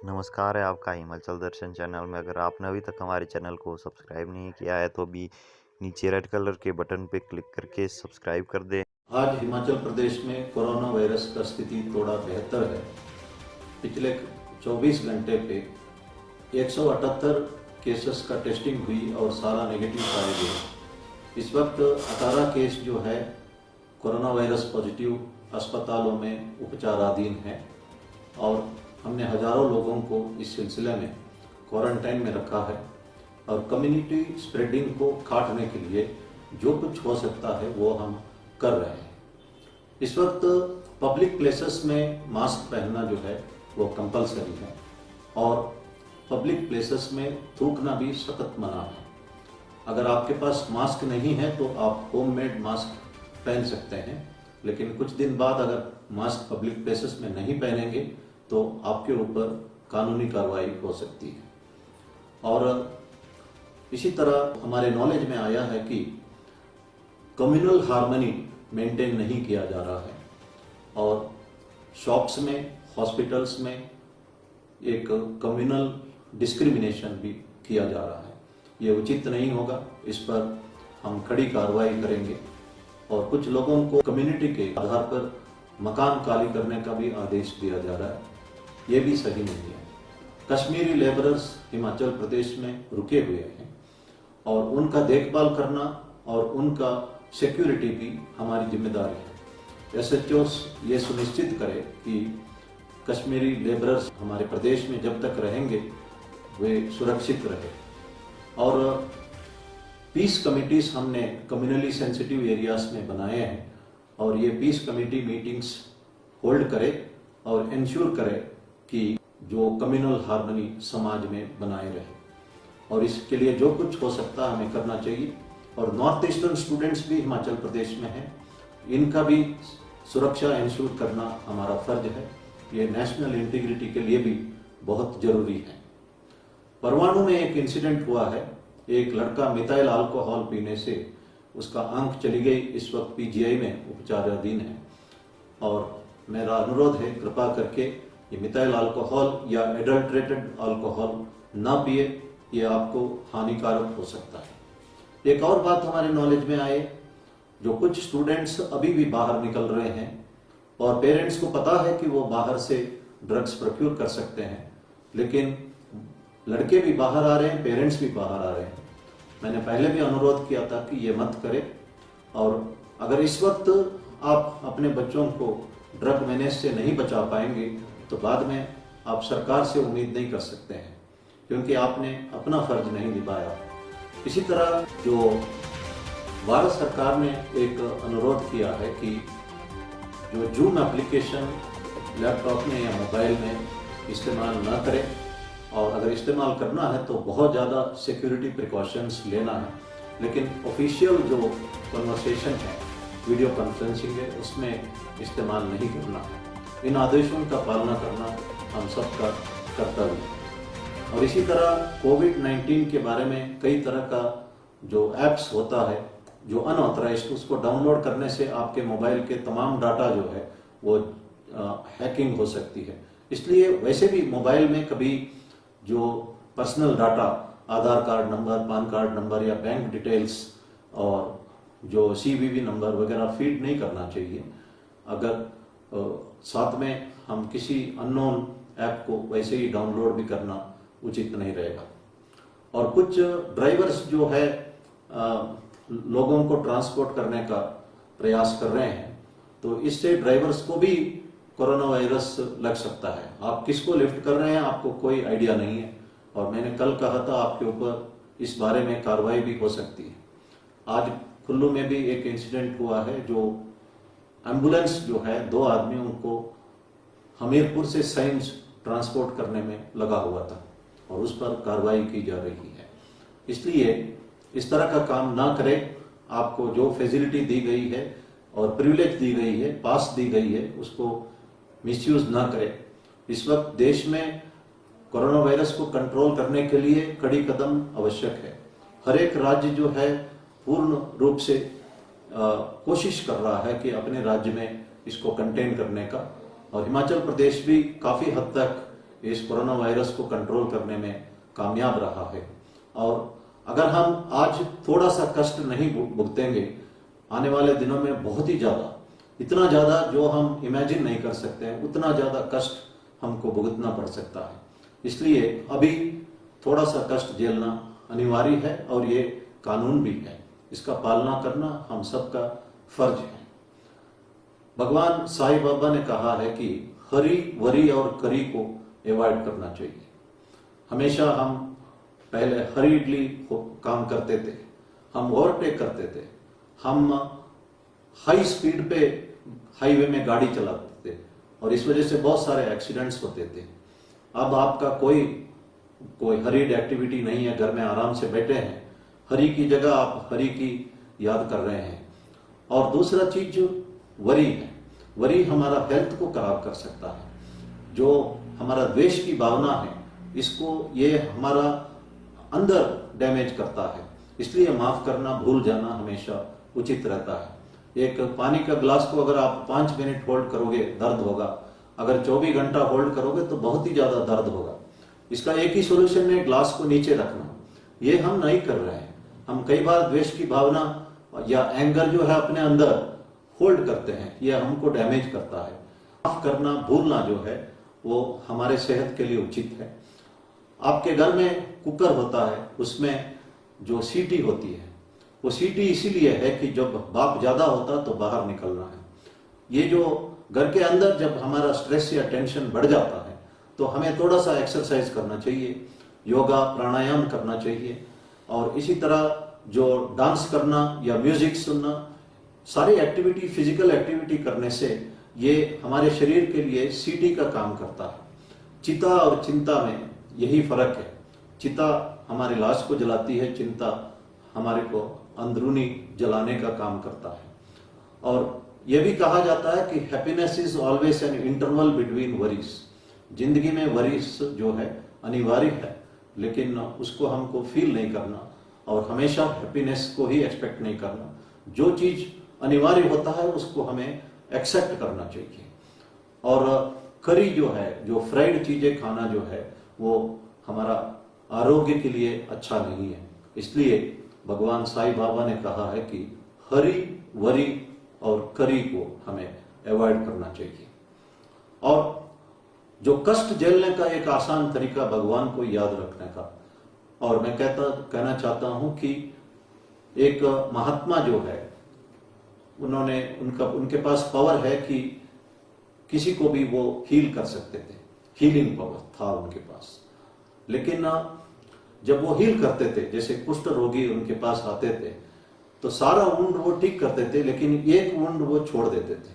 नमस्कार है आपका हिमाचल दर्शन चैनल में। अगर आपने अभी तक हमारे चैनल को सब्सक्राइब नहीं किया है तो अभी नीचे रेड कलर के बटन पे क्लिक करके सब्सक्राइब कर दें। आज हिमाचल प्रदेश में कोरोना वायरस का स्थिति थोड़ा बेहतर है। पिछले 24 घंटे पे 178 केसेस का टेस्टिंग हुई और सारा नेगेटिव पाए गए। इस वक्त 18 केस जो है कोरोना वायरस पॉजिटिव अस्पतालों में उपचाराधीन हैं और हमने हजारों लोगों को इस सिलसिले में क्वारंटाइन में रखा है और कम्युनिटी स्प्रेडिंग को काटने के लिए जो कुछ हो सकता है वो हम कर रहे हैं। इस वक्त पब्लिक प्लेसेस में मास्क पहनना जो है वो कंपलसरी है और पब्लिक प्लेसेस में थूकना भी सख्त मना है। अगर आपके पास मास्क नहीं है तो आप होममेड मास्क पहन सकते हैं, लेकिन कुछ दिन बाद अगर मास्क पब्लिक प्लेसेस में नहीं पहनेंगे तो आपके ऊपर कानूनी कार्रवाई हो सकती है। और इसी तरह हमारे नॉलेज में आया है कि कम्युनल हार्मनी मेंटेन नहीं किया जा रहा है और शॉप्स में, हॉस्पिटल्स में एक कम्युनल डिस्क्रिमिनेशन भी किया जा रहा है। ये उचित नहीं होगा, इस पर हम कड़ी कार्रवाई करेंगे और कुछ लोगों को कम्युनिटी के आधार पर मकान खाली करने का भी आदेश दिया जा रहा है। ये भी सही नहीं है। कश्मीरी लेबरर्स हिमाचल प्रदेश में रुके हुए हैं और उनका देखभाल करना और उनका सिक्योरिटी भी हमारी जिम्मेदारी है। एसएचओस ये सुनिश्चित करें कि कश्मीरी लेबरर्स हमारे प्रदेश में जब तक रहेंगे वे सुरक्षित रहे। और पीस कमिटीज हमने कम्युनली सेंसिटिव एरियाज में बनाए हैं और ये पीस कमेटी मीटिंग्स होल्ड करे और इंश्योर करे कि जो कम्युनल हार्मनी समाज में बनाए रहे और इसके लिए जो कुछ हो सकता है हमें करना चाहिए। और नॉर्थ ईस्टर्न स्टूडेंट्स भी हिमाचल प्रदेश में हैं, इनका भी सुरक्षा इंश्योर करना हमारा फर्ज है। ये नेशनल इंटीग्रिटी के लिए भी बहुत जरूरी है। परवाणु में एक इंसिडेंट हुआ है, एक लड़का मिथाइल अल्कोहल पीने से उसका आंख चली गई, इस वक्त पीजीआई में उपचाराधीन है और मेरा अनुरोध है कृपा करके ये मिथाइल अल्कोहल या एडल्ट्रेटेड अल्कोहल ना पिए, ये आपको हानिकारक हो सकता है। एक और बात हमारे नॉलेज में आए, जो कुछ स्टूडेंट्स अभी भी बाहर निकल रहे हैं और पेरेंट्स को पता है कि वो बाहर से ड्रग्स प्रोक्योर कर सकते हैं, लेकिन लड़के भी बाहर आ रहे हैं, पेरेंट्स भी बाहर आ रहे हैं। मैंने पहले भी अनुरोध किया था कि ये मत करें और अगर इस वक्त आप अपने बच्चों को ड्रग मैनेज से नहीं बचा पाएंगे तो बाद में आप सरकार से उम्मीद नहीं कर सकते हैं, क्योंकि आपने अपना फर्ज नहीं निभाया। इसी तरह जो भारत सरकार ने एक अनुरोध किया है कि जो जूम एप्लीकेशन लैपटॉप में या मोबाइल में इस्तेमाल ना करें और अगर इस्तेमाल करना है तो बहुत ज़्यादा सिक्योरिटी प्रिकॉशंस लेना है, लेकिन ऑफिशियल जो कन्वर्सेशन है, वीडियो कॉन्फ्रेंसिंग है, उसमें इस्तेमाल नहीं करना है। इन आदेशों का पालना करना हम सबका कर्तव्य है। और इसी तरह कोविड-19 के बारे में कई तरह का जो ऐप्स होता है जो अनऑथराइज्ड, उसको डाउनलोड करने से आपके मोबाइल के तमाम डाटा जो है वो हैकिंग हो सकती है। इसलिए वैसे भी मोबाइल में कभी जो personal data, Aadhaar card number, PAN card number या बैंक डिटेल्स और जो सीवीवी नंबर वगैरह फीड नहीं करना चाहिए। अगर साथ में हम किसी अननोन ऐप को वैसे ही डाउनलोड भी करना उचित नहीं रहेगा। और कुछ ड्राइवर्स जो है लोगों को ट्रांसपोर्ट करने का प्रयास कर रहे हैं, तो इससे ड्राइवर्स को भी कोरोना वायरस लग सकता है। आप किसको लिफ्ट कर रहे हैं आपको कोई आइडिया नहीं है और मैंने कल कहा था आपके ऊपर इस बारे में कार्रवाई भी हो सकती है। आज कुल्लू में भी एक इंसिडेंट हुआ है, जो एम्बुलेंस जो है 2 आदमियों को हमीरपुर से साइंस ट्रांसपोर्ट करने में लगा हुआ था और उस पर कार्रवाई की जा रही है। इसलिए इस तरह का काम ना करें। आपको जो फैसिलिटी दी गई है और प्रिविलेज दी गई है, पास दी गई है, उसको मिसयूज ना करें। इस वक्त देश में कोरोना वायरस को कंट्रोल करने के लिए कड़ी कदम आवश्यक है। हर एक राज्य जो है पूर्ण रूप से कोशिश कर रहा है कि अपने राज्य में इसको कंटेन करने का, और हिमाचल प्रदेश भी काफी हद तक इस कोरोना वायरस को कंट्रोल करने में कामयाब रहा है। और अगर हम आज थोड़ा सा कष्ट नहीं भुगतेंगे, आने वाले दिनों में बहुत ही ज़्यादा, इतना ज़्यादा जो हम इमेजिन नहीं कर सकते हैं, उतना ज़्यादा कष्ट हमको भुगतना पड़ सकता है। इसलिए अभी थोड़ा सा कष्ट झेलना अनिवार्य है और ये कानून भी है, इसका पालना करना हम सबका फर्ज है। भगवान साईं बाबा ने कहा है कि हरी वरी और करी को अवॉइड करना चाहिए। हमेशा हम पहले हरीडली काम करते थे, हम ओवरटेक करते थे, हम हाई स्पीड पे हाईवे में गाड़ी चलाते थे और इस वजह से बहुत सारे एक्सीडेंट्स होते थे। अब आपका कोई हरीड एक्टिविटी नहीं है, घर में आराम से बैठे हैं, हरी की जगह आप हरी की याद कर रहे हैं। और दूसरा चीज जो वरी है, वरी हमारा हेल्थ को खराब कर सकता है। जो हमारा द्वेष की भावना है, इसको ये हमारा अंदर डैमेज करता है। इसलिए माफ करना, भूल जाना हमेशा उचित रहता है। एक पानी का ग्लास को अगर आप 5 मिनट होल्ड करोगे दर्द होगा, अगर 24 घंटा होल्ड करोगे तो बहुत ही ज्यादा दर्द होगा। इसका एक ही सोल्यूशन है, ग्लास को नीचे रखना। ये हम नहीं कर रहे हैं। हम कई बार द्वेष की भावना या एंगर जो है अपने अंदर होल्ड करते हैं, यह हमको डैमेज करता है। माफ करना, भूलना जो है वो हमारे सेहत के लिए उचित है। आपके घर में कुकर होता है, उसमें जो सीटी होती है, वो सीटी इसीलिए है कि जब भाप ज्यादा होता तो बाहर निकलना है। ये जो घर के अंदर जब हमारा स्ट्रेस या टेंशन बढ़ जाता है तो हमें थोड़ा सा एक्सरसाइज करना चाहिए, योगा प्राणायाम करना चाहिए। और इसी तरह जो डांस करना या म्यूजिक सुनना, सारी एक्टिविटी, फिजिकल एक्टिविटी करने से ये हमारे शरीर के लिए सीटी का काम करता है। चिता और चिंता में यही फर्क है। चिता हमारी लाश को जलाती है, चिंता हमारे को अंदरूनी जलाने का काम करता है। और यह भी कहा जाता है कि happiness is always an interval between worries. जिंदगी में वरीज जो है अनिवार्य है, लेकिन उसको हमको फील नहीं करना और हमेशा हैप्पीनेस को ही एक्सपेक्ट नहीं करना। जो चीज अनिवार्य होता है उसको हमें एक्सेप्ट करना चाहिए। और करी जो है, जो फ्राइड चीजें खाना जो है, वो हमारा आरोग्य के लिए अच्छा नहीं है। इसलिए भगवान साईं बाबा ने कहा है कि हरी वरी और करी को हमें अवॉइड करना चाहिए। और जो कष्ट झेलने का एक आसान तरीका भगवान को याद रखने का, और मैं कहना चाहता हूं कि एक महात्मा जो है, उनके पास पावर है कि किसी को भी वो हील कर सकते थे, हीलिंग पावर था उनके पास। लेकिन जब वो हील करते थे, जैसे कुष्ठ रोगी उनके पास आते थे तो सारा वुंड वो ठीक करते थे, लेकिन एक वुंड वो छोड़ देते थे।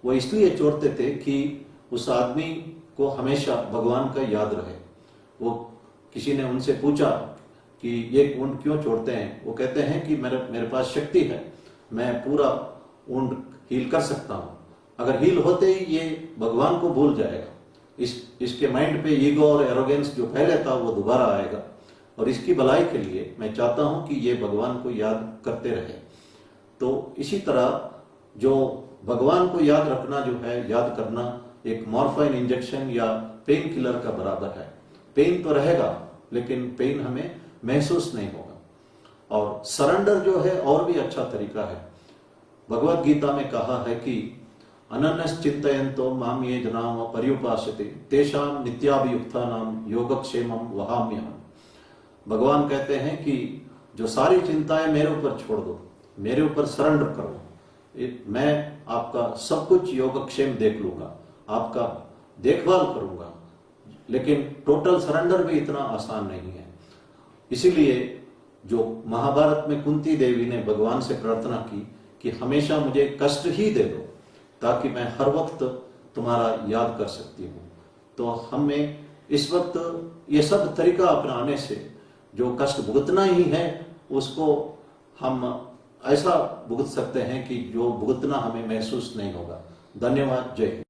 वो इसलिए छोड़ते थे कि उस आदमी को हमेशा भगवान का याद रहे। वो किसी ने उनसे पूछा कि एक वुंड क्यों छोड़ते हैं? वो कहते हैं कि मेरे पास शक्ति है, मैं पूरा वुंड हील कर सकता हूं। अगर हील होते ही ये भगवान को भूल जाएगा, इसके माइंड पे ईगो और एरोगेंस जो पहले था वो दोबारा आएगा। और इसकी भलाई के लिए मैं चाहता हूं कि ये भगवान को याद करते रहे। तो इसी तरह जो भगवान को याद रखना जो है, याद करना एक मॉर्फाइन इंजेक्शन या पेन किलर का बराबर है। पेन तो रहेगा लेकिन पेन हमें महसूस नहीं होगा। और सरेंडर जो है और भी अच्छा तरीका है। भगवत गीता में कहा है कि अनन्यस चिंतयन्तो माम ये जनाम पर्युपासते तेषां नित्याभियुक्तानां योगक्षेमं वहाम्यहम्। भगवान कहते हैं कि जो सारी चिंताएं मेरे ऊपर छोड़ दो, मेरे ऊपर सरेंडर करो, मैं आपका सब कुछ योगक्षेम देख लूंगा, आपका देखभाल करूंगा। लेकिन टोटल सरेंडर भी इतना आसान नहीं है। इसीलिए जो महाभारत में कुंती देवी ने भगवान से प्रार्थना की कि हमेशा मुझे कष्ट ही दे दो ताकि मैं हर वक्त तुम्हारा याद कर सकती हूँ। तो हमें इस वक्त ये सब तरीका अपनाने से जो कष्ट भुगतना ही है उसको हम ऐसा भुगत सकते हैं कि जो भुगतना हमें महसूस नहीं होगा। धन्यवाद। जय हिंद।